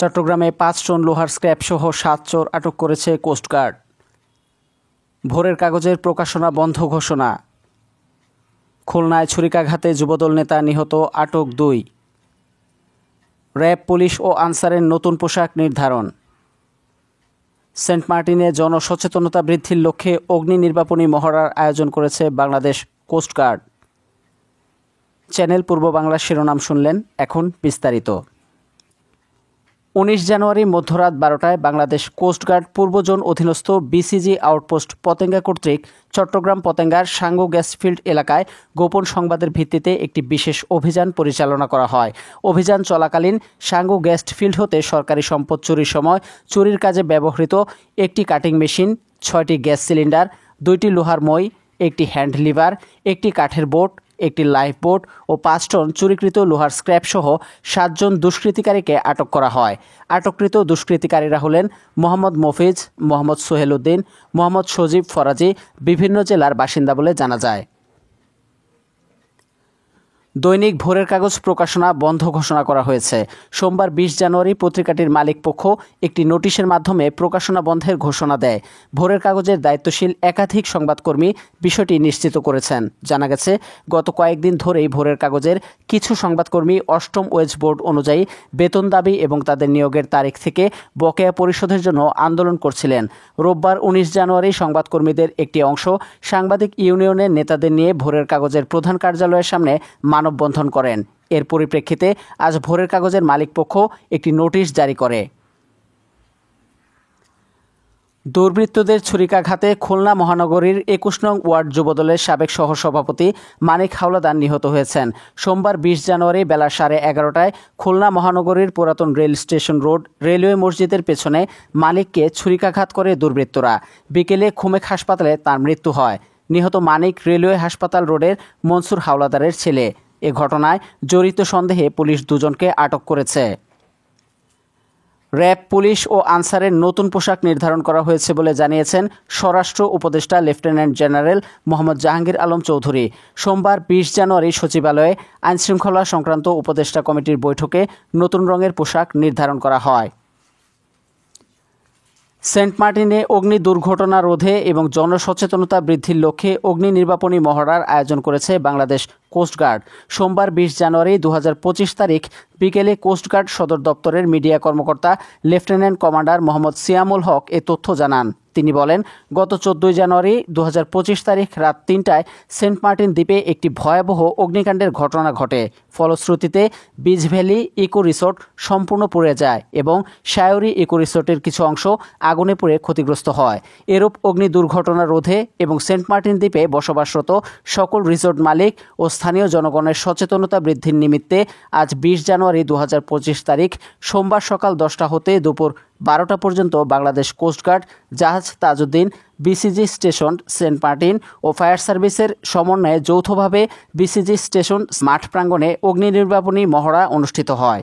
চট্টগ্রামে ৫ টন লোহার স্ক্র্যাপসহ ৭ চোর আটক করেছে কোস্টগার্ড। ভোরের কাগজের প্রকাশনা বন্ধ ঘোষণা। খুলনায় ছুরিকাঘাতে যুবদল নেতা নিহত, আটক ২। র্যাব, পুলিশ ও আনসারের নতুন পোশাক নির্ধারণ। সেন্ট মার্টিনে জনসচেতনতা বৃদ্ধির লক্ষ্যে অগ্নি নির্বাপনী মহড়ার আয়োজন করেছে বাংলাদেশ কোস্টগার্ড। চ্যানেল পূর্ব বাংলার শিরোনাম শুনলেন, এখন বিস্তারিত। ১৯ জানুয়ারি মধ্যরাত ১২টায় বাংলাদেশ কোস্টগার্ড পূর্ব জোন অধীনস্থ বিসিজি আউটপোস্ট পতেঙ্গা কর্তৃক চট্টগ্রাম পতেঙ্গার সাঙ্গু গ্যাসফিল্ড এলাকায় গোপন সংবাদের ভিত্তিতে একটি বিশেষ অভিযান পরিচালনা করা হয়। অভিযান চলাকালীন সাঙ্গু গ্যাসফিল্ড হতে সরকারি সম্পদ চুরির সময় চুরির কাজে ব্যবহৃত একটি কাটিং মেশিন, ৬টি গ্যাস সিলিন্ডার, ২টি লোহার মই, একটি হ্যান্ড লিভার, একটি কাঠের বোট, একটি লাইফ বোট ও ৫ টন চুরিকৃত লোহার স্ক্র্যাপসহ ৭ জন দুষ্কৃতিকারীকে আটক করা হয়। আটককৃত দুষ্কৃতিকারীরা হলেন মোহাম্মদ মফিজ, মোহাম্মদ সোহেল উদ্দিন, মোহাম্মদ সজীব ফরাজি, বিভিন্ন জেলার বাসিন্দা বলে জানা যায়। দৈনিক ভোরের কাগজ প্রকাশনা বন্ধ ঘোষণা করা হয়েছে। সোমবার ২০ জানুয়ারি পত্রিকাটির মালিকপক্ষ একটি নোটিশের মাধ্যমে প্রকাশনা বন্ধের ঘোষণা দেয়। ভোরের কাগজের দায়িত্বশীল একাধিক সংবাদকর্মী বিষয়টি নিশ্চিত করেছেন। জানা গেছে, গত কয়েকদিন ধরেই ভোরের কাগজের কিছু সংবাদকর্মী অষ্টম ওয়েজ বোর্ড অনুযায়ী বেতন দাবি এবং তাদের নিয়োগের তারিখ থেকে বকেয়া পরিশোধের জন্য আন্দোলন করছিলেন। রোববার ১৯ জানুয়ারি সংবাদকর্মীদের একটি অংশ সাংবাদিক ইউনিয়নের নেতাদের নিয়ে ভোরের কাগজের প্রধান কার্যালয়ের সামনে মানববন্ধন করেন। এর পরিপ্রেক্ষিতে আজ ভোরের কাগজের মালিকপক্ষ একটি নোটিশ জারি করে। দুর্বৃত্তদের ছুরিকাঘাতে খুলনা মহানগরীর ২১ নং ওয়ার্ড যুবদলের সাবেক সহসভাপতি মানিক হাওলাদার নিহত হয়েছেন। সোমবার ২০ জানুয়ারি বেলা 11:30টায় খুলনা মহানগরীর পুরাতন রেল স্টেশন রোড রেলওয়ে মসজিদের পেছনে মানিককে ছুরিকাঘাত করে দুর্বৃত্তরা। বিকেলে খুমেক হাসপাতালে তার মৃত্যু হয়। নিহত মানিক রেলওয়ে হাসপাতাল রোডের মনসুর হাওলাদারের ছেলে। এ ঘটনায় জড়িত সন্দেহে পুলিশ ২ জনকে আটক করেছে। র্যাব, পুলিশ ও আনসারের নতুন পোশাক নির্ধারণ করা হয়েছে বলে জানিয়েছেন স্বরাষ্ট্র উপদেষ্টা লেফটেন্যান্ট জেনারেল মোহাম্মদ জাহাঙ্গীর আলম চৌধুরী। সোমবার ২০ জানুয়ারি সচিবালয়ে আইনশৃঙ্খলা সংক্রান্ত উপদেষ্টা কমিটির বৈঠকে নতুন রঙের পোশাক নির্ধারণ করা হয়। সেন্ট মার্টিনে অগ্নি দুর্ঘটনা রোধে এবং জনসচেতনতা বৃদ্ধির লক্ষ্যে অগ্নি নির্বাপনী মহড়ার আয়োজন করেছে বাংলাদেশ কোস্টগার্ড। সোমবার ২০ জানুয়ারি ২০২৫ তারিখ বিকেলে কোস্টগার্ড সদর দপ্তরের মিডিয়া কর্মকর্তা লেফটেন্যান্ট কমান্ডার মোহাম্মদ সিয়ামুল হক এ তথ্য জানান। তিনি বলেন, গত ১৪ জানুয়ারি ২০২৫ তারিখ রাত ৩টায় সেন্ট মার্টিন দ্বীপে একটি ভয়াবহ অগ্নিকাণ্ডের ঘটনা ঘটে। ফলশ্রুতিতে বিচ ভ্যালি ইকো রিসোর্ট সম্পূর্ণ পুড়ে যায় এবং শায়রি ইকো রিসোর্টের কিছু অংশ আগুনে পুড়ে ক্ষতিগ্রস্ত হয়। এরূপ অগ্নি দুর্ঘটনা রোধে এবং সেন্ট মার্টিন দ্বীপে বসবাসরত সকল রিসোর্ট মালিক ও স্থানীয় জনগণের সচেতনতা বৃদ্ধির নিমিত্তে আজ ২০ জানুয়ারি ২০২৫ তারিখ সোমবার সকাল 10টা হতে দুপুর 12টা পর্যন্ত বাংলাদেশ কোস্টগার্ড, জাহাজ Tajuddin, BCG station Saint Martin ও ফায়ার সার্ভিসের সমন্বয়ে যৌথভাবে বিসিজি স্টেশন মাঠ প্রাঙ্গণে অগ্নি নির্বাপনী মহড়া অনুষ্ঠিত হয়।